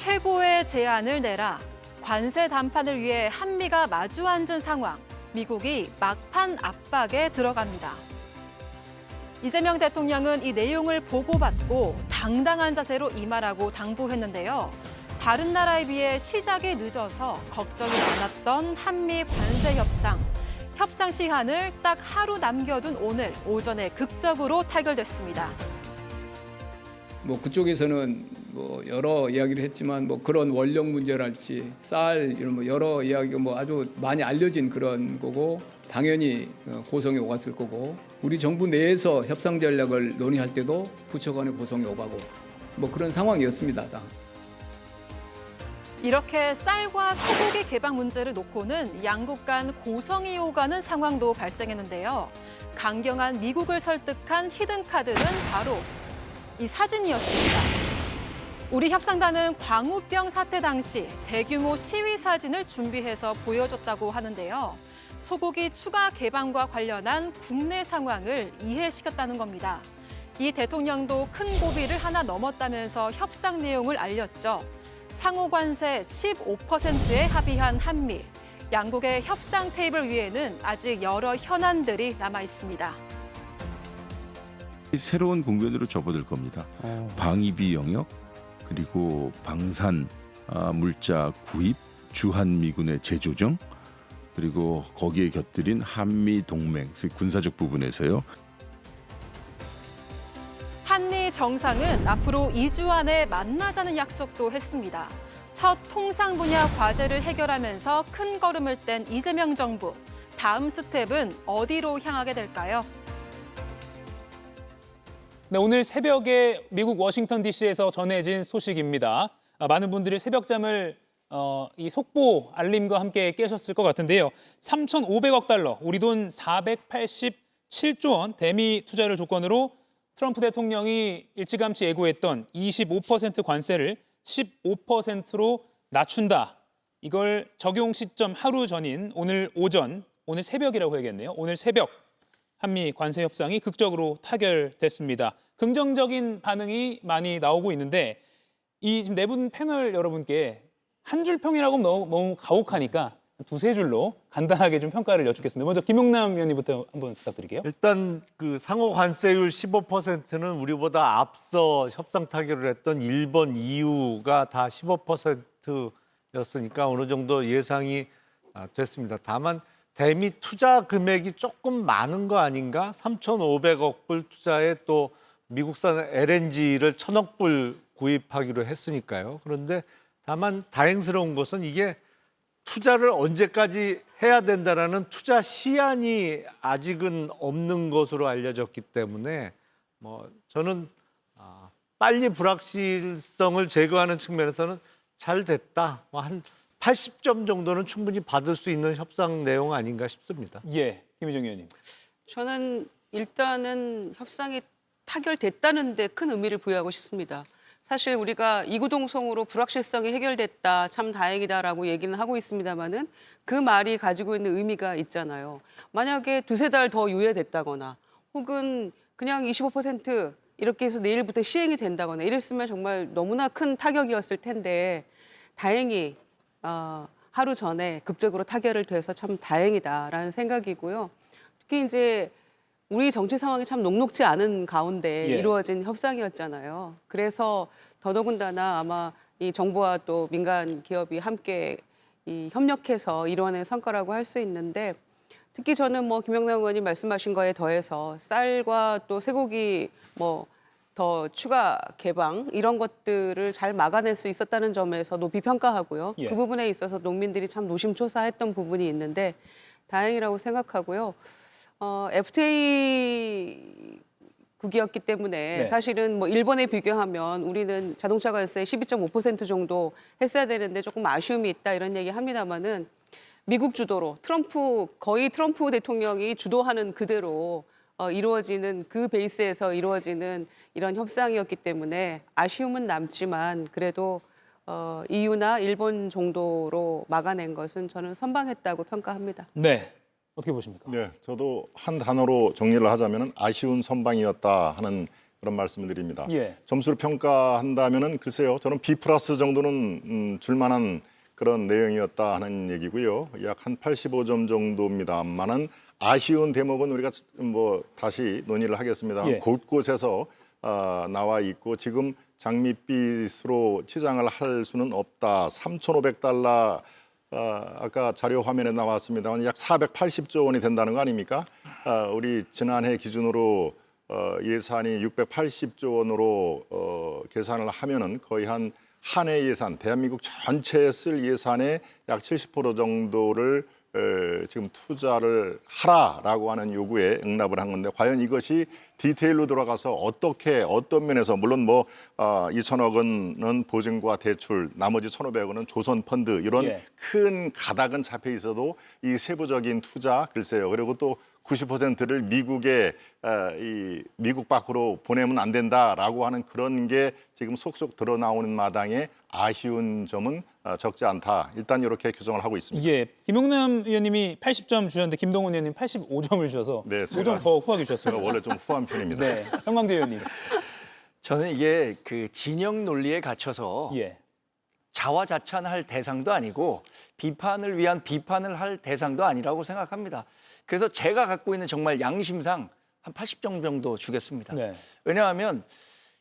최고의 제안을 내라. 관세 담판을 위해 한미가 마주 앉은 상황. 미국이 막판 압박에 들어갑니다. 이재명 대통령은 이 내용을 보고받고 당당한 자세로 임하라고 당부했는데요. 다른 나라에 비해 시작이 늦어서 걱정이 많았던 한미 관세 협상. 협상 시한을 딱 하루 남겨둔 오늘 오전에 극적으로 타결됐습니다. 그쪽에서는 여러 이야기를 했지만 그런 원력 문제랄지 쌀 이런 여러 이야기가 아주 많이 알려진 그런 거고 당연히 고성이 오갔을 거고 우리 정부 내에서 협상 전략을 논의할 때도 부처 간의 고성이 오가고 그런 상황이었습니다. 이렇게 쌀과 소고기 개방 문제를 놓고는 양국 간 고성이 오가는 상황도 발생했는데요. 강경한 미국을 설득한 히든카드는 바로 이 사진이었습니다. 우리 협상단은 광우병 사태 당시 대규모 시위 사진을 준비해서 보여줬다고 하는데요. 소고기 추가 개방과 관련한 국내 상황을 이해시켰다는 겁니다. 이 대통령도 큰 고비를 하나 넘었다면서 협상 내용을 알렸죠. 상호 관세 15%에 합의한 한미. 양국의 협상 테이블 위에는 아직 여러 현안들이 남아 있습니다. 새로운 국면으로 접어들 겁니다. 방위비 영역, 그리고 방산 물자 구입, 주한미군의 재조정, 그리고 거기에 곁들인 한미 동맹, 군사적 부분에서요. 한미 정상은 앞으로 2주 안에 만나자는 약속도 했습니다. 첫 통상 분야 과제를 해결하면서 큰 걸음을 뗀 이재명 정부. 다음 스텝은 어디로 향하게 될까요? 네, 오늘 새벽에 미국 워싱턴 DC에서 전해진 소식입니다. 많은 분들이 새벽잠을 이 속보 알림과 함께 깨셨을 것 같은데요. 3,500억 달러, 우리 돈 487조 원 대미 투자를 조건으로 트럼프 대통령이 일찌감치 예고했던 25% 관세를 15%로 낮춘다. 이걸 적용 시점 하루 전인 오늘 오전, 오늘 새벽이라고 해야겠네요. 오늘 새벽 한미 관세 협상이 극적으로 타결됐습니다. 긍정적인 반응이 많이 나오고 있는데 이 지금 네 분 패널 여러분께 한 줄 평이라고 너무 가혹하니까 두세 줄로 간단하게 좀 평가를 여쭙겠습니다. 먼저 김용남 의원님부터 한번 부탁드릴게요. 일단 상호 관세율 15%는 우리보다 앞서 협상 타결을 했던 일본, EU가 다 15%였으니까 어느 정도 예상이 됐습니다. 다만 대미 투자 금액이 조금 많은 거 아닌가? 3,500억 불 투자에 또 미국산 LNG를 1,000억 불 구입하기로 했으니까요. 그런데 다만 다행스러운 것은 이게 투자를 언제까지 해야 된다라는 투자 시한이 아직은 없는 것으로 알려졌기 때문에 저는 빨리 불확실성을 제거하는 측면에서는 잘 됐다. 한 80점 정도는 충분히 받을 수 있는 협상 내용 아닌가 싶습니다. 예, 김희정 의원님. 저는 일단은 협상이 타결됐다는 데 큰 의미를 부여하고 싶습니다. 사실 우리가 이구동성으로 불확실성이 해결됐다, 참 다행이다라고 얘기는 하고 있습니다마는 그 말이 가지고 있는 의미가 있잖아요. 만약에 두세 달 더 유예됐다거나 혹은 그냥 25% 이렇게 해서 내일부터 시행이 된다거나 이랬으면 정말 너무나 큰 타격이었을 텐데 다행히 하루 전에 극적으로 타결을 돼서 참 다행이다라는 생각이고요. 특히 이제 우리 정치 상황이 참 녹록지 않은 가운데 이루어진 협상이었잖아요. 그래서 더더군다나 아마 이 정부와 또 민간 기업이 함께 협력해서 이뤄낸 성과라고 할 수 있는데 특히 저는 김영남 의원님 말씀하신 거에 더해서 쌀과 또 쇠고기 더 추가 개방 이런 것들을 잘 막아낼 수 있었다는 점에서 높이 평가하고요. 그 부분에 있어서 농민들이 참 노심초사했던 부분이 있는데 다행이라고 생각하고요. FTA 국이었기 때문에 사실은 일본에 비교하면 우리는 자동차 관세 12.5% 정도 했어야 되는데 조금 아쉬움이 있다 이런 얘기 합니다마는 미국 주도로 거의 트럼프 대통령이 주도하는 그대로 이루어지는 그 베이스에서 이루어지는 이런 협상이었기 때문에 아쉬움은 남지만 그래도 EU나 일본 정도로 막아낸 것은 저는 선방했다고 평가합니다. 네, 어떻게 보십니까? 네, 저도 한 단어로 정리를 하자면 아쉬운 선방이었다 하는 그런 말씀을 드립니다. 예. 점수를 평가한다면은 글쎄요, 저는 B+ 정도는 줄 만한 그런 내용이었다 하는 얘기고요. 약 한 85점 정도입니다만은 아쉬운 대목은 우리가 뭐 다시 논의를 하겠습니다. 예. 곳곳에서 나와 있고 지금 장밋빛으로 치장을 할 수는 없다. 3,500달러 아까 자료 화면에 나왔습니다만 약 480조 원이 된다는 거 아닙니까? 우리 지난해 기준으로 예산이 680조 원으로 계산을 하면은 거의 한 해 예산, 대한민국 전체에 쓸 예산의 약 70% 정도를 지금 투자를 하라라고 하는 요구에 응답을 한 건데 과연 이것이 디테일로 들어가서 어떻게 어떤 면에서 물론 뭐 2천억 원은 보증과 대출, 나머지 1,500억 원은 조선 펀드 이런 예. 큰 가닥은 잡혀 있어도 이 세부적인 투자 글쎄요. 그리고 또 90%를 미국 밖으로 보내면 안 된다라고 하는 그런 게 지금 속속 드러나오는 마당에 아쉬운 점은 적지 않다. 일단 이렇게 규정을 하고 있습니다. 예, 김용남 의원님이 80점 주셨는데 김동훈 의원님 85점을 주셔서 네, 5점 더 후하게 제가 주셨습니다. 원래 좀 후한 편입니다. 네, 형광대 의원님. 저는 이게 그 진영 논리에 갇혀서 예, 자화자찬할 대상도 아니고 비판을 위한 비판을 할 대상도 아니라고 생각합니다. 그래서 제가 갖고 있는 정말 양심상 한 80점 정도 주겠습니다. 네. 왜냐하면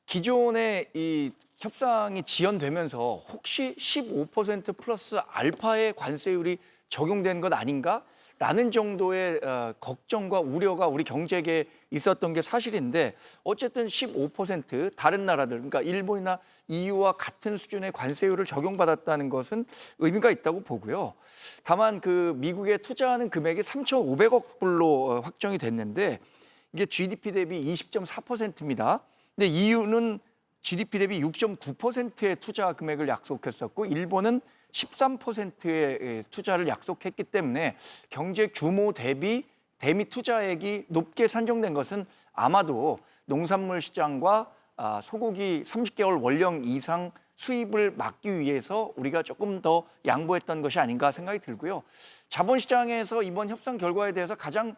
기존의 이 협상이 지연되면서 혹시 15% 플러스 알파의 관세율이 적용된 것 아닌가라는 정도의 걱정과 우려가 우리 경제계에 있었던 게 사실인데 어쨌든 15% 다른 나라들 그러니까 일본이나 EU와 같은 수준의 관세율을 적용받았다는 것은 의미가 있다고 보고요. 다만 그 미국에 투자하는 금액이 3,500억 불로 확정이 됐는데 이게 GDP 대비 20.4%입니다. 근데 EU는 GDP 대비 6.9%의 투자 금액을 약속했었고 일본은 13%의 투자를 약속했기 때문에 경제 규모 대비 대미 투자액이 높게 산정된 것은 아마도 농산물 시장과 소고기 30개월 원령 이상 수입을 막기 위해서 우리가 조금 더 양보했던 것이 아닌가 생각이 들고요. 자본시장에서 이번 협상 결과에 대해서 가장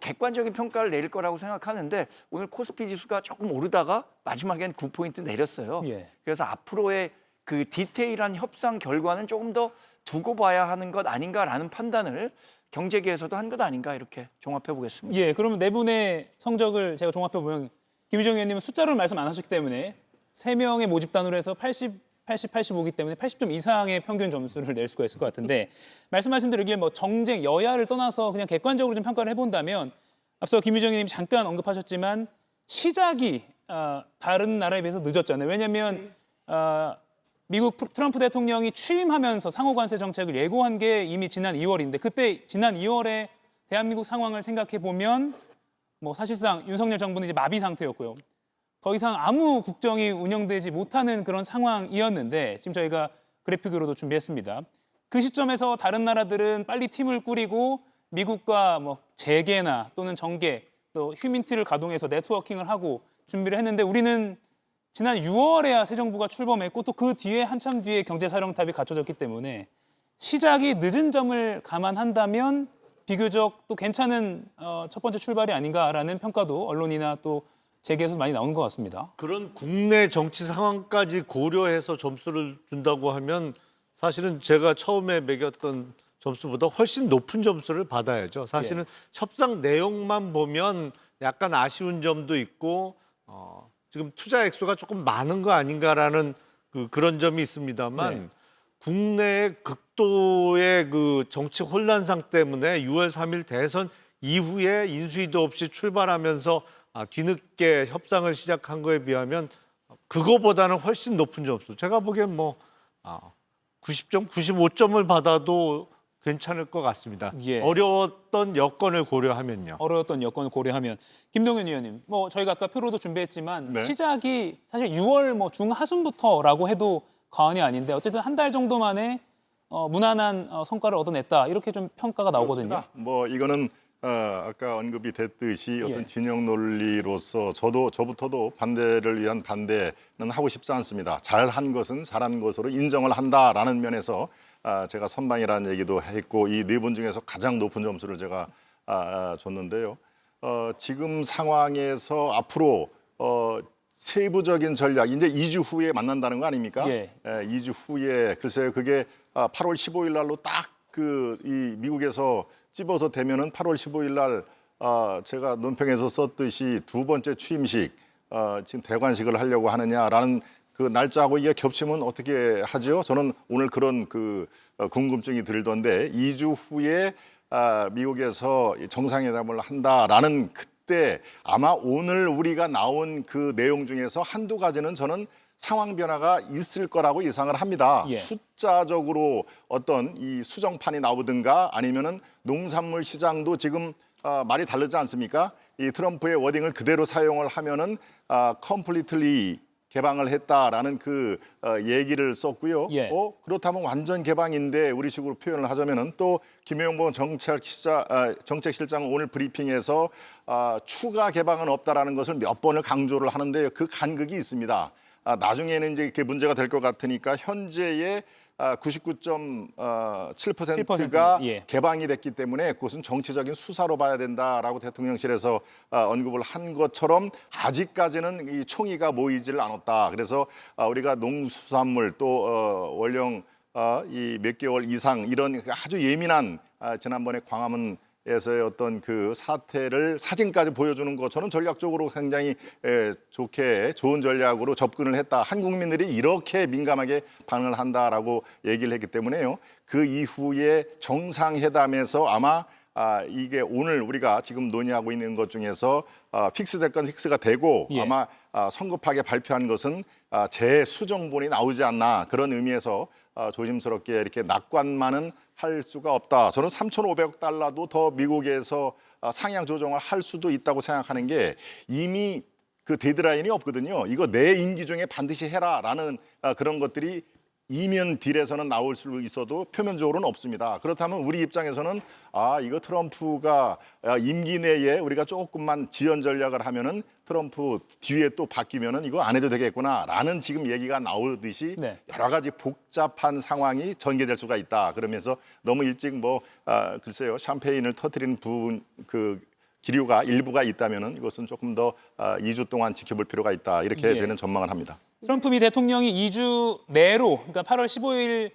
객관적인 평가를 내릴 거라고 생각하는데 오늘 코스피 지수가 조금 오르다가 마지막엔 9포인트 내렸어요. 예. 그래서 앞으로의 그 디테일한 협상 결과는 조금 더 두고 봐야 하는 것 아닌가라는 판단을 경제계에서도 한 것 아닌가 이렇게 종합해 보겠습니다. 예, 그러면 네 분의 성적을 제가 종합해 보면 김유정 의원님은 숫자로 말씀 안 하셨기 때문에 3명의 모집단으로 해서 80, 85이기 때문에 80점 이상의 평균 점수를 낼 수가 있을 것 같은데 말씀하신 대로 이게 뭐 정쟁, 여야를 떠나서 그냥 객관적으로 좀 평가를 해본다면 앞서 김유정 의원님이 잠깐 언급하셨지만 시작이 다른 나라에 비해서 늦었잖아요. 왜냐하면 미국 트럼프 대통령이 취임하면서 상호관세 정책을 예고한 게 이미 지난 2월인데 그때 지난 2월에 대한민국 상황을 생각해 보면 뭐 사실상 윤석열 정부는 이제 마비 상태였고요. 더 이상 아무 국정이 운영되지 못하는 그런 상황이었는데 지금 저희가 그래픽으로도 준비했습니다. 그 시점에서 다른 나라들은 빨리 팀을 꾸리고 미국과 뭐 재계나 또는 정계 또 휴민트를 가동해서 네트워킹을 하고 준비를 했는데 우리는 지난 6월에야 새 정부가 출범했고 또 그 뒤에 한참 뒤에 경제사령탑이 갖춰졌기 때문에 시작이 늦은 점을 감안한다면 비교적 또 괜찮은 첫 번째 출발이 아닌가라는 평가도 언론이나 또 재계에서 많이 나오는 것 같습니다. 그런 국내 정치 상황까지 고려해서 점수를 준다고 하면 사실은 제가 처음에 매겼던 점수보다 훨씬 높은 점수를 받아야죠. 사실은 협상 내용만 보면 약간 아쉬운 점도 있고 지금 투자 액수가 조금 많은 거 아닌가라는 그런 점이 있습니다만 국내의 극도의 그 정치 혼란상 때문에 6월 3일 대선 이후에 인수위도 없이 출발하면서 뒤늦게 협상을 시작한 거에 비하면 그거보다는 훨씬 높은 점수. 제가 보기엔 뭐 90점, 95점을 받아도 괜찮을 것 같습니다. 예. 어려웠던 여건을 고려하면요. 어려웠던 여건을 고려하면 김동연 의원님, 뭐 저희가 아까 표로도 준비했지만 네. 시작이 사실 6월 뭐 중하순부터라고 해도 과언이 아닌데 어쨌든 한 달 정도 만에 무난한 성과를 얻어냈다 이렇게 좀 평가가 나오거든요. 그렇습니다. 뭐 이거는 아까 언급이 됐듯이 어떤 예. 진영 논리로서 저부터도 반대를 위한 반대는 하고 싶지 않습니다. 잘한 것은 잘한 것으로 인정을 한다라는 면에서 제가 선방이라는 얘기도 했고 이 네 분 중에서 가장 높은 점수를 제가 줬는데요. 지금 상황에서 앞으로 세부적인 전략 이제 2주 후에 만난다는 거 아닙니까? 예. 2주 후에 글쎄요 그게 8월 15일 날로 딱 그 이 미국에서 집어서 되면은 8월 15일 날 제가 논평에서 썼듯이 두 번째 취임식 지금 대관식을 하려고 하느냐라는 그 날짜하고 이게 겹치면 어떻게 하죠? 저는 오늘 그런 그 궁금증이 들던데 2주 후에 미국에서 정상회담을 한다라는 그때 아마 오늘 우리가 나온 그 내용 중에서 한두 가지는 저는 상황 변화가 있을 거라고 예상을 합니다. 예. 숫자적으로 어떤 이 수정판이 나오든가 아니면은 농산물 시장도 지금 말이 다르지 않습니까? 이 트럼프의 워딩을 그대로 사용을 하면은 completely 개방을 했다라는 그 얘기를 썼고요. 예. 그렇다면 완전 개방인데 우리식으로 표현을 하자면은 또 김용범 정책실장 오늘 브리핑에서 추가 개방은 없다라는 것을 몇 번을 강조를 하는데요. 그 간극이 있습니다. 나중에는 이제 이렇게 문제가 될 것 같으니까 현재의 99.7%가 예. 개방이 됐기 때문에 그것은 정치적인 수사로 봐야 된다라고 대통령실에서 언급을 한 것처럼 아직까지는 이 총의가 모이지를 않았다. 그래서 우리가 농수산물 또 원령 이 몇 개월 이상 이런 아주 예민한 지난번에 광화문에서의 어떤 그 사태를 사진까지 보여주는 것 저는 전략적으로 굉장히 좋은 전략으로 접근을 했다. 한국 국민들이 이렇게 민감하게 반응을 한다라고 얘기를 했기 때문에요. 그 이후에 정상회담에서 아마 이게 오늘 우리가 지금 논의하고 있는 것 중에서 픽스될 건 픽스가 되고 예. 아마 성급하게 발표한 것은 재수정본이 나오지 않나 그런 의미에서 조심스럽게 이렇게 낙관만은 할 수가 없다. 저는 3,500억 달러도 더 미국에서 상향 조정을 할 수도 있다고 생각하는 게 이미 그 데드라인이 없거든요. 이거 내 임기 중에 반드시 해라라는 그런 것들이 이면 딜에서는 나올 수 있어도 표면적으로는 없습니다. 그렇다면 우리 입장에서는 이거 트럼프가 임기 내에 우리가 조금만 지연 전략을 하면은 트럼프 뒤에 또 바뀌면은 이거 안 해도 되겠구나라는 지금 얘기가 나오듯이 네. 여러 가지 복잡한 상황이 전개될 수가 있다. 그러면서 너무 일찍 글쎄요 샴페인을 터뜨리는 부분 그 기류가 일부가 있다면은 이것은 조금 더 2주 동안 지켜볼 필요가 있다. 이렇게 예. 저는 전망을 합니다. 트럼프 미 대통령이 2주 내로, 그러니까 8월 15일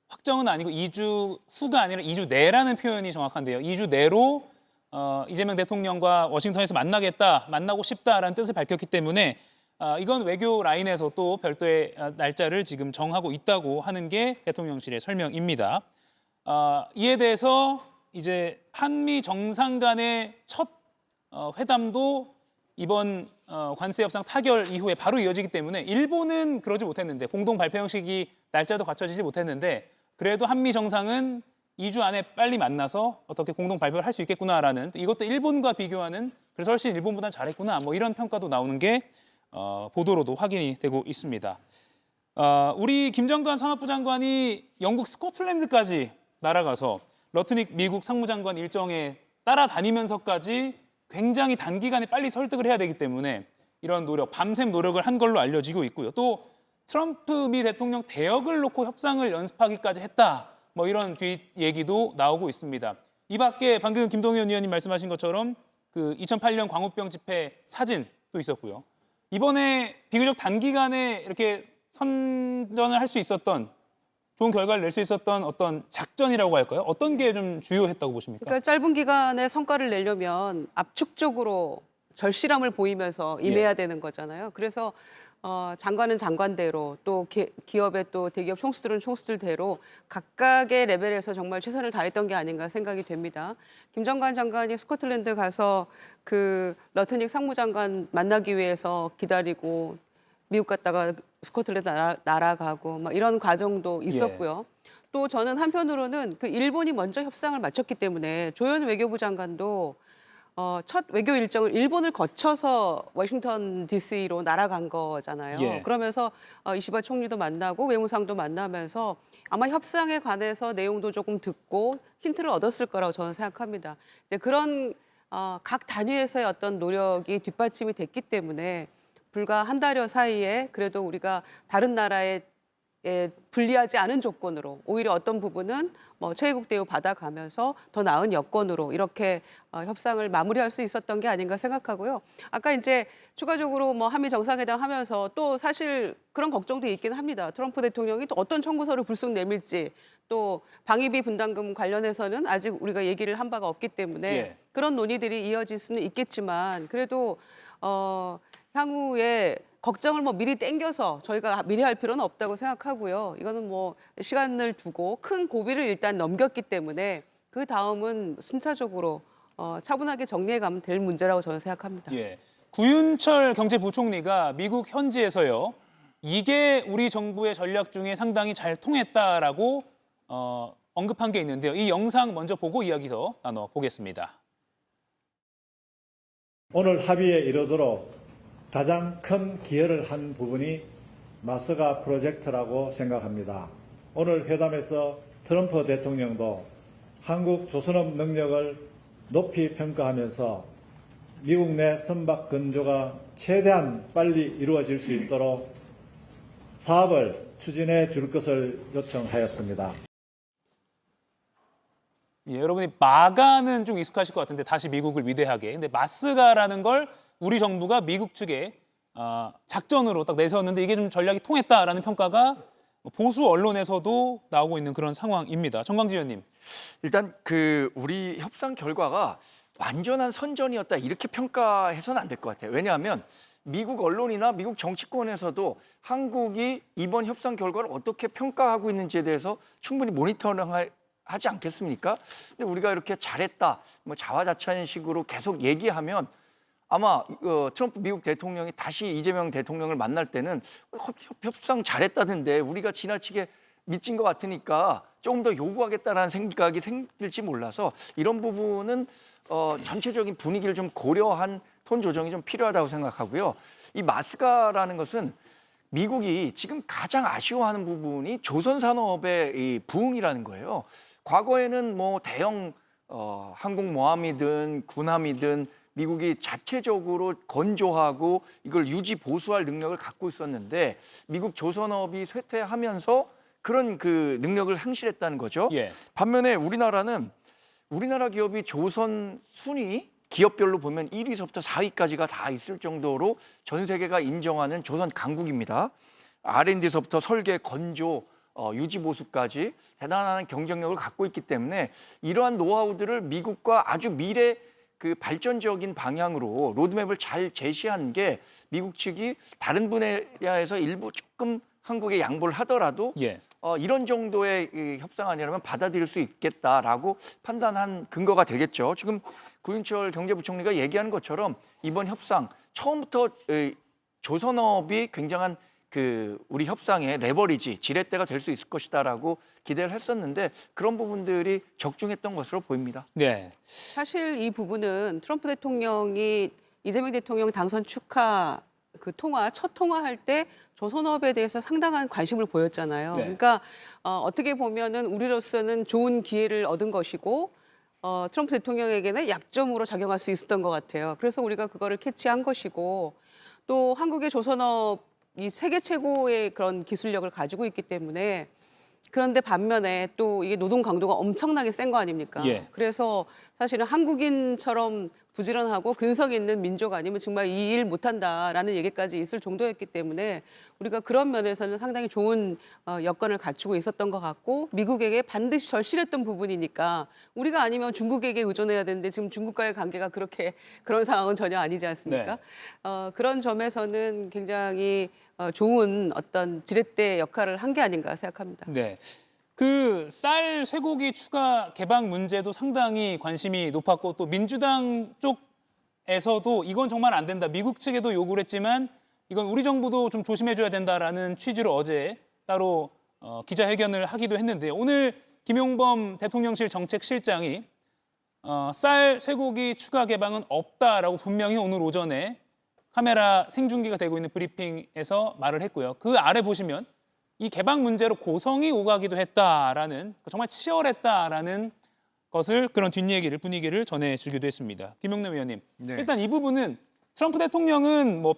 확정은 아니고 2주 후가 아니라 2주 내라는 표현이 정확한데요. 2주 내로 이재명 대통령과 워싱턴에서 만나고 싶다라는 뜻을 밝혔기 때문에 이건 외교 라인에서 또 별도의 날짜를 지금 정하고 있다고 하는 게 대통령실의 설명입니다. 이에 대해서 이제 한미 정상 간의 첫 회담도 이번 관세 협상 타결 이후에 바로 이어지기 때문에 일본은 그러지 못했는데 공동 발표 형식이 날짜도 갖춰지지 못했는데 그래도 한미 정상은 2주 안에 빨리 만나서 어떻게 공동 발표를 할 수 있겠구나라는 이것도 일본과 비교하는 그래서 훨씬 일본보다 잘했구나 뭐 이런 평가도 나오는 게 보도로도 확인이 되고 있습니다. 우리 김정관 산업부 장관이 영국 스코틀랜드까지 날아가서 러트닉 미국 상무장관 일정에 따라다니면서까지 굉장히 단기간에 빨리 설득을 해야 되기 때문에 이런 노력, 밤샘 노력을 한 걸로 알려지고 있고요. 또 트럼프 미 대통령 대역을 놓고 협상을 연습하기까지 했다. 뭐 이런 뒷 얘기도 나오고 있습니다. 이 밖에 방금 김동연 의원님 말씀하신 것처럼 그 2008년 광우병 집회 사진도 있었고요. 이번에 비교적 단기간에 이렇게 선전을 할 수 있었던 좋은 결과를 낼 수 있었던 어떤 작전이라고 할까요? 어떤 게 좀 주요했다고 보십니까? 그러니까 짧은 기간에 성과를 내려면 압축적으로 절실함을 보이면서 임해야 되는 거잖아요. 그래서 장관은 장관대로 또 기업의 또 대기업 총수들은 총수들대로 각각의 레벨에서 정말 최선을 다했던 게 아닌가 생각이 됩니다. 김정관 장관이 스코틀랜드 가서 그 러트닉 상무장관 만나기 위해서 기다리고 미국 갔다가 스코틀랜드 날아가고 막 이런 과정도 있었고요. 또 저는 한편으로는 그 일본이 먼저 협상을 마쳤기 때문에 조현 외교부 장관도 첫 외교 일정을 일본을 거쳐서 워싱턴 DC로 날아간 거잖아요. 예. 그러면서 이시바 총리도 만나고 외무상도 만나면서 아마 협상에 관해서 내용도 조금 듣고 힌트를 얻었을 거라고 저는 생각합니다. 이제 그런 각 단위에서의 어떤 노력이 뒷받침이 됐기 때문에 불과 한 달여 사이에 그래도 우리가 다른 나라의 불리하지 않은 조건으로 오히려 어떤 부분은 뭐 최애국 대우 받아가면서 더 나은 여건으로 이렇게 협상을 마무리할 수 있었던 게 아닌가 생각하고요. 아까 이제 추가적으로 뭐 한미 정상회담 하면서 또 사실 그런 걱정도 있긴 합니다. 트럼프 대통령이 또 어떤 청구서를 불쑥 내밀지 또 방위비 분담금 관련해서는 아직 우리가 얘기를 한 바가 없기 때문에 예. 그런 논의들이 이어질 수는 있겠지만 그래도 향후에 걱정을 뭐 미리 땡겨서 저희가 미리 할 필요는 없다고 생각하고요. 이거는 뭐 시간을 두고 큰 고비를 일단 넘겼기 때문에 그 다음은 순차적으로 차분하게 정리해 가면 될 문제라고 저는 생각합니다. 예. 구윤철 경제부총리가 미국 현지에서요. 이게 우리 정부의 전략 중에 상당히 잘 통했다라고 언급한 게 있는데요. 이 영상 먼저 보고 이야기 더 나눠보겠습니다. 오늘 합의에 이르도록 가장 큰 기여를 한 부분이 마스가 프로젝트라고 생각합니다. 오늘 회담에서 트럼프 대통령도 한국 조선업 능력을 높이 평가하면서 미국 내 선박 건조가 최대한 빨리 이루어질 수 있도록 사업을 추진해 줄 것을 요청하였습니다. 예, 여러분이 마가는 좀 익숙하실 것 같은데 다시 미국을 위대하게. 근데 마스가라는 걸 우리 정부가 미국 측에 작전으로 딱 내세웠는데 이게 좀 전략이 통했다라는 평가가 보수 언론에서도 나오고 있는 그런 상황입니다. 정광지 의원님. 일단 우리 협상 결과가 완전한 선전이었다 이렇게 평가해서는 안 될 것 같아요. 왜냐하면 미국 언론이나 미국 정치권에서도 한국이 이번 협상 결과를 어떻게 평가하고 있는지에 대해서 충분히 모니터링 하지 않겠습니까? 근데 우리가 이렇게 잘했다, 뭐 자화자찬 식으로 계속 얘기하면 아마 트럼프 미국 대통령이 다시 이재명 대통령을 만날 때는 협상 잘했다는데 우리가 지나치게 미친 것 같으니까 조금 더 요구하겠다라는 생각이 생길지 몰라서 이런 부분은 전체적인 분위기를 좀 고려한 톤 조정이 좀 필요하다고 생각하고요. 이 마스가라는 것은 미국이 지금 가장 아쉬워하는 부분이 조선 산업의 이 부흥이라는 거예요. 과거에는 뭐 대형 항공모함이든 군함이든 미국이 자체적으로 건조하고 이걸 유지 보수할 능력을 갖고 있었는데 미국 조선업이 쇠퇴하면서 그런 능력을 행실했다는 거죠. 예. 반면에 우리나라는 우리나라 기업이 조선 순위 기업별로 보면 1위서부터 4위까지가 다 있을 정도로 전 세계가 인정하는 조선 강국입니다. R&D서부터 설계, 건조, 유지 보수까지 대단한 경쟁력을 갖고 있기 때문에 이러한 노하우들을 미국과 아주 미래 발전적인 방향으로 로드맵을 잘 제시한 게 미국 측이 다른 분야에서 일부 조금 한국에 양보를 하더라도 예. 이런 정도의 협상안이라면 받아들일 수 있겠다라고 판단한 근거가 되겠죠. 지금 구윤철 경제부총리가 얘기하는 것처럼 이번 협상 처음부터 조선업이 굉장한 우리 협상의 레버리지, 지렛대가 될 수 있을 것이다라고 기대를 했었는데 그런 부분들이 적중했던 것으로 보입니다. 네. 사실 이 부분은 트럼프 대통령이 이재명 대통령 당선 축하 첫 통화할 때 조선업에 대해서 상당한 관심을 보였잖아요. 네. 그러니까 어떻게 보면은 우리로서는 좋은 기회를 얻은 것이고 트럼프 대통령에게는 약점으로 작용할 수 있었던 것 같아요. 그래서 우리가 그거를 캐치한 것이고 또 한국의 조선업 이 세계 최고의 그런 기술력을 가지고 있기 때문에 그런데 반면에 또 이게 노동 강도가 엄청나게 센 거 아닙니까? 예. 그래서 사실은 한국인처럼 부지런하고 근성 있는 민족 아니면 정말 이 일 못한다라는 얘기까지 있을 정도였기 때문에 우리가 그런 면에서는 상당히 좋은 여건을 갖추고 있었던 것 같고 미국에게 반드시 절실했던 부분이니까 우리가 아니면 중국에게 의존해야 되는데 지금 중국과의 관계가 그런 상황은 전혀 아니지 않습니까? 네. 그런 점에서는 굉장히 좋은 어떤 지렛대 역할을 한 게 아닌가 생각합니다. 네. 쌀 쇠고기 추가 개방 문제도 상당히 관심이 높았고 또 민주당 쪽에서도 이건 정말 안 된다. 미국 측에도 요구를 했지만 이건 우리 정부도 좀 조심해줘야 된다라는 취지로 어제 따로 기자회견을 하기도 했는데요. 오늘 김용범 대통령실 정책실장이 쌀 쇠고기 추가 개방은 없다라고 분명히 오늘 오전에 카메라 생중계가 되고 있는 브리핑에서 말을 했고요. 그 아래 보시면 이 개방 문제로 고성이 오가기도 했다라는 정말 치열했다라는 것을 그런 뒷얘기를 분위기를 전해주기도 했습니다. 김용남 의원님, 네. 일단 이 부분은 트럼프 대통령은 뭐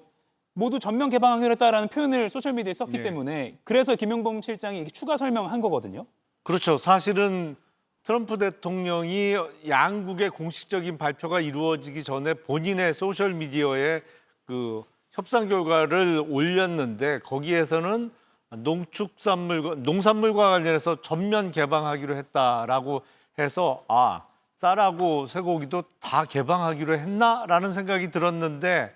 모두 전면 개방하기로 했다라는 표현을 소셜미디어에 썼기 네. 때문에 그래서 김용범 실장이 이렇게 추가 설명한 거거든요. 그렇죠. 사실은 트럼프 대통령이 양국의 공식적인 발표가 이루어지기 전에 본인의 소셜 미디어에 그 협상 결과를 올렸는데 거기에서는 농산물과 관련해서 전면 개방하기로 했다라고 해서 쌀하고 쇠고기도 다 개방하기로 했나라는 생각이 들었는데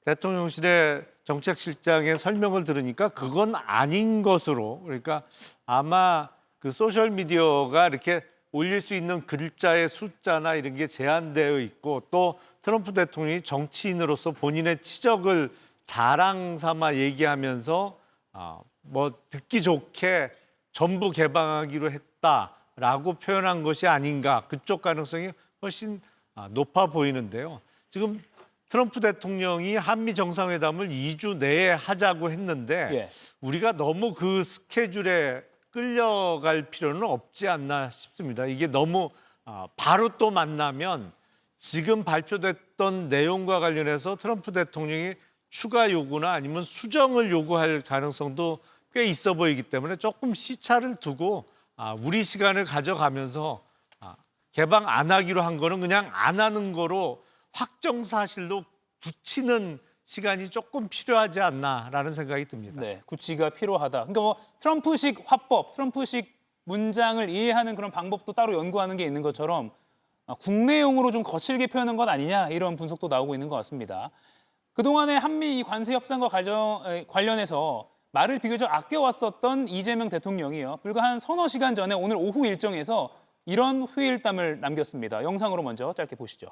대통령실의 정책실장의 설명을 들으니까 그건 아닌 것으로, 그러니까 아마 그 소셜 미디어가 이렇게 올릴 수 있는 글자의 숫자나 이런 게 제한되어 있고 또 트럼프 대통령이 정치인으로서 본인의 치적을 자랑 삼아 얘기하면서 뭐 듣기 좋게 전부 개방하기로 했다라고 표현한 것이 아닌가, 그쪽 가능성이 훨씬 높아 보이는데요. 지금 트럼프 대통령이 한미 정상회담을 2주 내에 하자고 했는데 예. 우리가 너무 그 스케줄에 끌려갈 필요는 없지 않나 싶습니다. 이게 너무 바로 또 만나면 지금 발표됐던 내용과 관련해서 트럼프 대통령이 추가 요구나 아니면 수정을 요구할 가능성도 꽤 있어 보이기 때문에 조금 시차를 두고 우리 시간을 가져가면서 개방 안 하기로 한 거는 그냥 안 하는 거로 확정사실로 굳히는 시간이 조금 필요하지 않나라는 생각이 듭니다. 네, 구치가 필요하다. 그러니까 뭐 트럼프식 화법, 트럼프식 문장을 이해하는 그런 방법도 따로 연구하는 게 있는 것처럼 국내용으로 좀 거칠게 표현한 것 아니냐 이런 분석도 나오고 있는 것 같습니다. 그동안에 한미 관세 협상과 관련해서 말을 비교적 아껴왔었던 이재명 대통령이요. 불과 한 서너 시간 전에 오늘 오후 일정에서 이런 후일담을 남겼습니다. 영상으로 먼저 짧게 보시죠.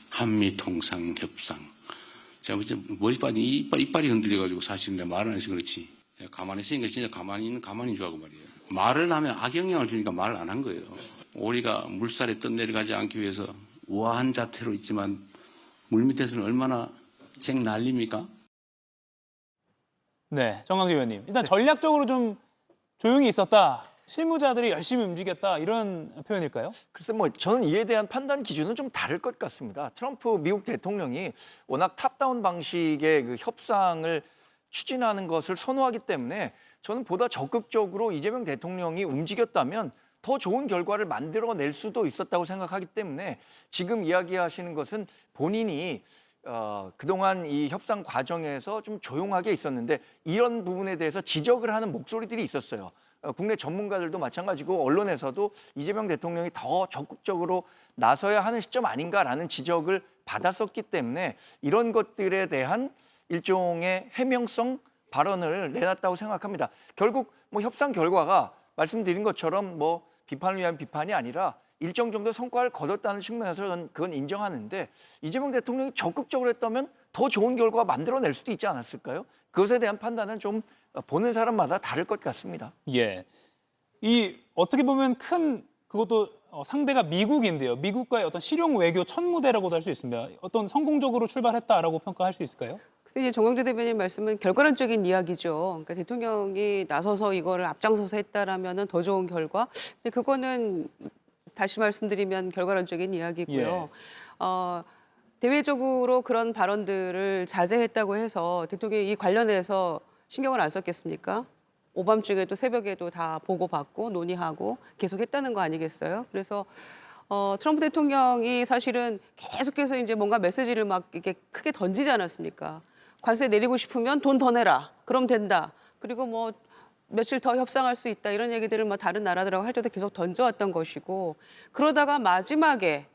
한미 통상 협상. 제가 머리빨이 이빨이 흔들려가지고 사실 내가 말을 안 해서 그렇지. 가만히 있으니까 진짜 가만히 있는 가만히 줄 알고 말이에요. 말을 하면 악영향을 주니까 말을 안 한 거예요. 오리가 물살에 떠내려가지 않기 위해서 우아한 자태로 있지만 물 밑에서는 얼마나 쟁 난립니까? 네, 정강재 의원님. 일단 전략적으로 좀 조용히 있었다. 실무자들이 열심히 움직였다. 이런 표현일까요? 글쎄 뭐 저는 이에 대한 판단 기준은 좀 다를 것 같습니다. 트럼프 미국 대통령이 워낙 탑다운 방식의 그 협상을 추진하는 것을 선호하기 때문에 저는 보다 적극적으로 이재명 대통령이 움직였다면 더 좋은 결과를 만들어낼 수도 있었다고 생각하기 때문에 지금 이야기하시는 것은 본인이 그동안 이 협상 과정에서 좀 조용하게 있었는데 이런 부분에 대해서 지적을 하는 목소리들이 있었어요. 국내 전문가들도 마찬가지고 언론에서도 이재명 대통령이 더 적극적으로 나서야 하는 시점 아닌가라는 지적을 받았었기 때문에 이런 것들에 대한 일종의 해명성 발언을 내놨다고 생각합니다. 결국 뭐 협상 결과가 말씀드린 것처럼 뭐 비판을 위한 비판이 아니라 일정 정도 성과를 거뒀다는 측면에서 저는 그건 인정하는데 이재명 대통령이 적극적으로 했다면 더 좋은 결과가 만들어낼 수도 있지 않았을까요? 그것에 대한 판단은 좀 보는 사람마다 다를 것 같습니다. 예. 이 어떻게 보면 큰 그것도 상대가 미국인데요. 미국과의 어떤 실용 외교 첫 무대라고도 할 수 있습니다. 어떤 성공적으로 출발했다라고 평가할 수 있을까요? 그래서 이제 정강재 대변인 말씀은 결과론적인 이야기죠. 그러니까 대통령이 나서서 이거를 앞장서서 했다라면은 더 좋은 결과. 근데 그거는 다시 말씀드리면 결과론적인 이야기고요. 대외적으로 그런 발언들을 자제했다고 해서 대통령이 이 관련해서 신경을 안 썼겠습니까? 오밤중에도 새벽에도 다 보고받고 논의하고 계속했다는 거 아니겠어요? 그래서 트럼프 대통령이 사실은 계속해서 이제 뭔가 메시지를 막 이렇게 크게 던지지 않았습니까? 관세 내리고 싶으면 돈 더 내라. 그럼 된다. 그리고 뭐 며칠 더 협상할 수 있다. 이런 얘기들을 뭐 다른 나라들하고 할 때도 계속 던져왔던 것이고 그러다가 마지막에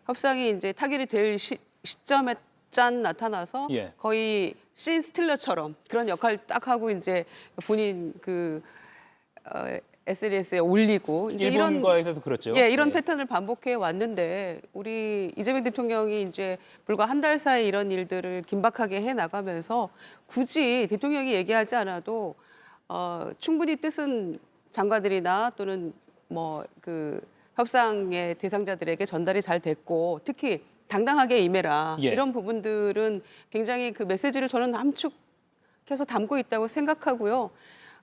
협상이 이제 타결이 될 시점에 짠 나타나서 예. 거의 씬 스틸러처럼 그런 역할 딱 하고 이제 본인 그 SNS에 올리고 이제 일본과에서도 그렇죠. 이런 네. 패턴을 반복해 왔는데 우리 이재명 대통령이 이제 불과 한 달 사이 이런 일들을 긴박하게 해 나가면서 굳이 대통령이 얘기하지 않아도 충분히 뜻은 장관들이나 또는 뭐 그 협상의 대상자들에게 전달이 잘 됐고 특히 당당하게 임해라. 예. 이런 부분들은 굉장히 그 메시지를 저는 함축해서 담고 있다고 생각하고요.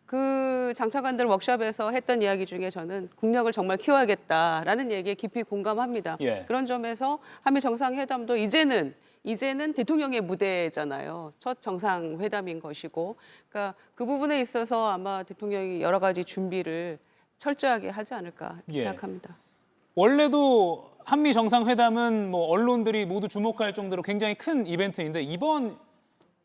그 장차관들 워크숍에서 했던 이야기 중에 저는 국력을 정말 키워야겠다라는 얘기에 깊이 공감합니다. 예. 그런 점에서 한미 정상회담도 이제는 이제는 대통령의 무대잖아요. 첫 정상회담인 것이고, 그러니까 그 부분에 있어서 아마 대통령이 여러 가지 준비를 철저하게 하지 않을까 이렇게 예. 생각합니다. 원래도 한미 정상회담은 뭐 언론들이 모두 주목할 정도로 굉장히 큰 이벤트인데 이번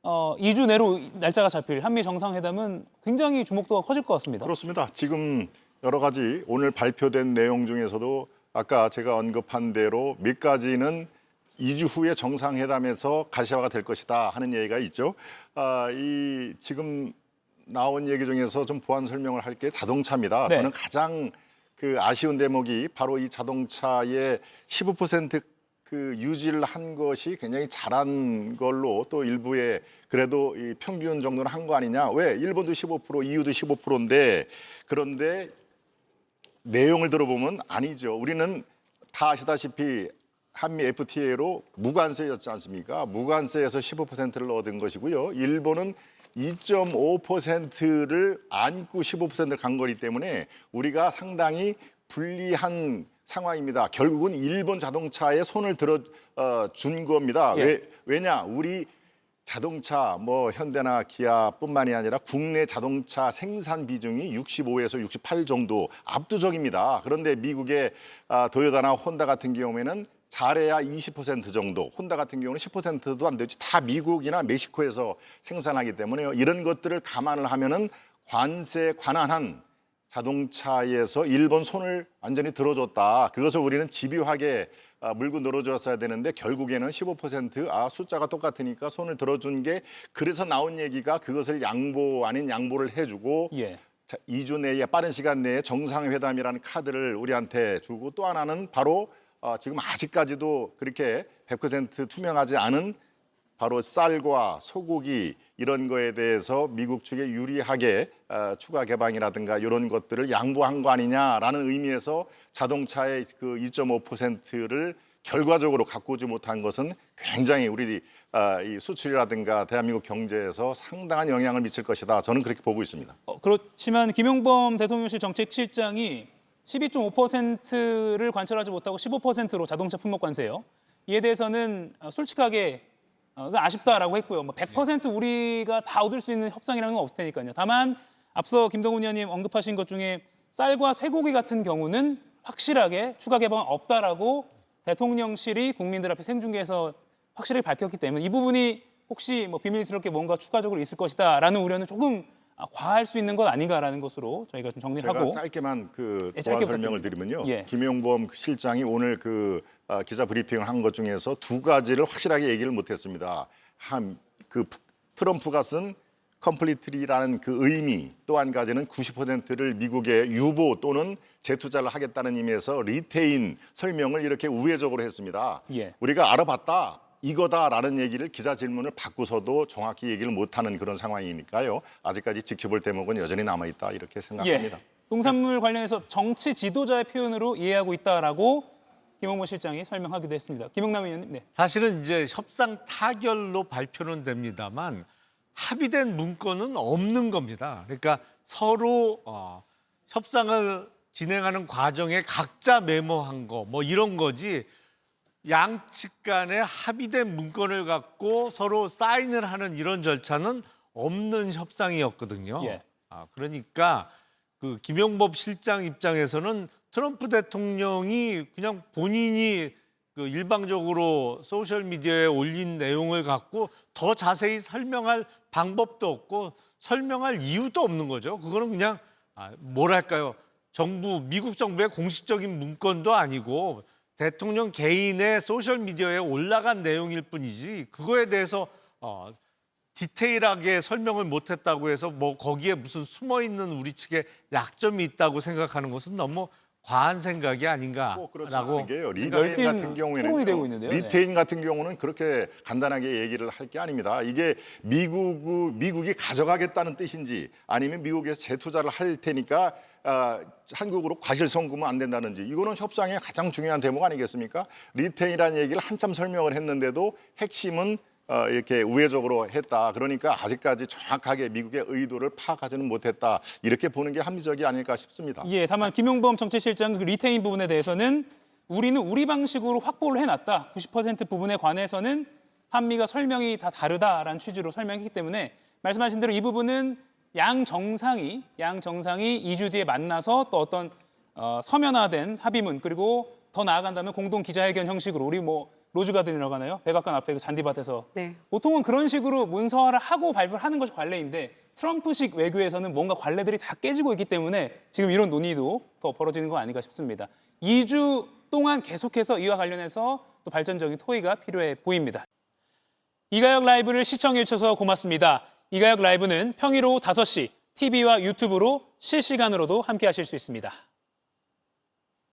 2주 내로 날짜가 잡힐 한미 정상회담은 굉장히 주목도가 커질 것 같습니다. 그렇습니다. 지금 여러 가지 오늘 발표된 내용 중에서도 아까 제가 언급한 대로 몇 가지는 2주 후에 정상회담에서 가시화가 될 것이다 하는 얘기가 있죠. 이 지금 나온 얘기 중에서 좀 보완 설명을 할 게 자동차입니다. 네. 저는 가장 그 아쉬운 대목이 바로 이 자동차의 15% 그 유지를 한 것이 굉장히 잘한 걸로 또 일부에 그래도 이 평균 정도는 한 거 아니냐. 왜? 일본도 15%, EU도 15%인데 그런데 내용을 들어보면 아니죠. 우리는 다 아시다시피 한미 FTA로 무관세였지 않습니까? 무관세에서 15%를 얻은 것이고요. 일본은 2.5%를 안고 15%를 간 거기 때문에 우리가 상당히 불리한 상황입니다. 결국은 일본 자동차에 손을 들어 준 겁니다. 예. 왜냐? 우리 자동차 뭐 현대나 기아뿐만이 아니라 국내 자동차 생산 비중이 65에서 68 정도 압도적입니다. 그런데 미국의 도요타나 혼다 같은 경우에는 잘해야 20% 정도, 혼다 같은 경우는 10%도 안 되지. 다 미국이나 멕시코에서 생산하기 때문에요. 이런 것들을 감안을 하면은 관세 관한한 자동차에서 일본 손을 완전히 들어줬다. 그것을 우리는 집요하게 물고 늘어줬어야 되는데 결국에는 15% 숫자가 똑같으니까 손을 들어준 게 그래서 나온 얘기가 그것을 양보 아닌 양보를 해주고 예. 2주 내에 빠른 시간 내에 정상회담이라는 카드를 우리한테 주고 또 하나는 바로 지금 아직까지도 그렇게 100% 투명하지 않은 바로 쌀과 소고기 이런 거에 대해서 미국 측에 유리하게 추가 개방이라든가 이런 것들을 양보한 거 아니냐라는 의미에서 자동차의 그 2.5%를 결과적으로 갖고 오지 못한 것은 굉장히 우리 이 수출이라든가 대한민국 경제에서 상당한 영향을 미칠 것이다. 저는 그렇게 보고 있습니다. 그렇지만 김용범 대통령실 정책실장이 12.5%를 관철하지 못하고 15%로 자동차 품목 관세요. 이에 대해서는 솔직하게 아쉽다라고 했고요. 뭐 100% 우리가 다 얻을 수 있는 협상이라는 건 없을 테니까요. 다만 앞서 김동훈 의원님 언급하신 것 중에 쌀과 쇠고기 같은 경우는 확실하게 추가 개방은 없다라고 대통령실이 국민들 앞에 생중계해서 확실히 밝혔기 때문에 이 부분이 혹시 뭐 비밀스럽게 뭔가 추가적으로 있을 것이다라는 우려는 조금 과할 수 있는 것 아닌가라는 것으로 저희가 좀 정리를 제가 하고 짧게만 그 예, 보완 짧게 설명을 부탁드립니다. 드리면요. 예. 김용범 실장이 오늘 그 기자 브리핑을 한 것 중에서 두 가지를 확실하게 얘기를 못했습니다. 그 트럼프가 쓴 컴플리트리라는 그 의미, 또 한 가지는 90%를 미국에 유보 또는 재투자를 하겠다는 의미에서 리테인 설명을 이렇게 우회적으로 했습니다. 예. 우리가 알아봤다. 이거다라는 얘기를 기자 질문을 받고서도 정확히 얘기를 못하는 그런 상황이니까요. 아직까지 지켜볼 대목은 여전히 남아있다 이렇게 생각합니다. 예. 농산물 관련해서 정치 지도자의 표현으로 이해하고 있다라고 김용범 실장이 설명하기도 했습니다. 김용남 의원님. 네. 사실은 이제 협상 타결로 발표는 됩니다만 합의된 문건은 없는 겁니다. 그러니까 서로 협상을 진행하는 과정에 각자 메모한 거 뭐 이런 거지 양측 간에 합의된 문건을 갖고 서로 사인을 하는 이런 절차는 없는 협상이었거든요. 예. 그러니까 그 김용범 실장 입장에서는 트럼프 대통령이 그냥 본인이 그 일방적으로 소셜 미디어에 올린 내용을 갖고 더 자세히 설명할 방법도 없고 설명할 이유도 없는 거죠. 그거는 그냥 뭐랄까요? 미국 정부의 공식적인 문건도 아니고 대통령 개인의 소셜 미디어에 올라간 내용일 뿐이지 그거에 대해서 디테일하게 설명을 못했다고 해서 뭐 거기에 무슨 숨어 있는 우리 측의 약점이 있다고 생각하는 것은 너무 과한 생각이 아닌가라고 게요. 리테인 열띤 같은 토론이 되고 있는데요. 네. 리테인 같은 경우는 그렇게 간단하게 얘기를 할 게 아닙니다. 이게 미국이 가져가겠다는 뜻인지 아니면 미국에서 재투자를 할 테니까 한국으로 과실송금은 안 된다는지 이거는 협상의 가장 중요한 대목 아니겠습니까? 리테인이라는 얘기를 한참 설명을 했는데도 핵심은 이렇게 우회적으로 했다. 그러니까 아직까지 정확하게 미국의 의도를 파악하지는 못했다. 이렇게 보는 게 합리적이 아닐까 싶습니다. 예, 다만 김용범 정책실장 그 리테인 부분에 대해서는 우리는 우리 방식으로 확보를 해놨다. 90% 부분에 관해서는 한미가 설명이 다 다르다라는 취지로 설명했기 때문에 말씀하신 대로 이 부분은 양 정상이 2주 뒤에 만나서 또 어떤 서면화된 합의문 그리고 더 나아간다면 공동 기자회견 형식으로 우리 뭐 로즈가든이라고 하나요? 백악관 앞에 그 잔디밭에서 네. 보통은 그런 식으로 문서화를 하고 발표를 하는 것이 관례인데 트럼프식 외교에서는 뭔가 관례들이 다 깨지고 있기 때문에 지금 이런 논의도 더 벌어지는 거 아닌가 싶습니다. 2주 동안 계속해서 이와 관련해서 또 발전적인 토의가 필요해 보입니다. 이가혁 라이브를 시청해 주셔서 고맙습니다. 이가혁 라이브는 평일 오후 5시 TV와 유튜브로 실시간으로도 함께 하실 수 있습니다.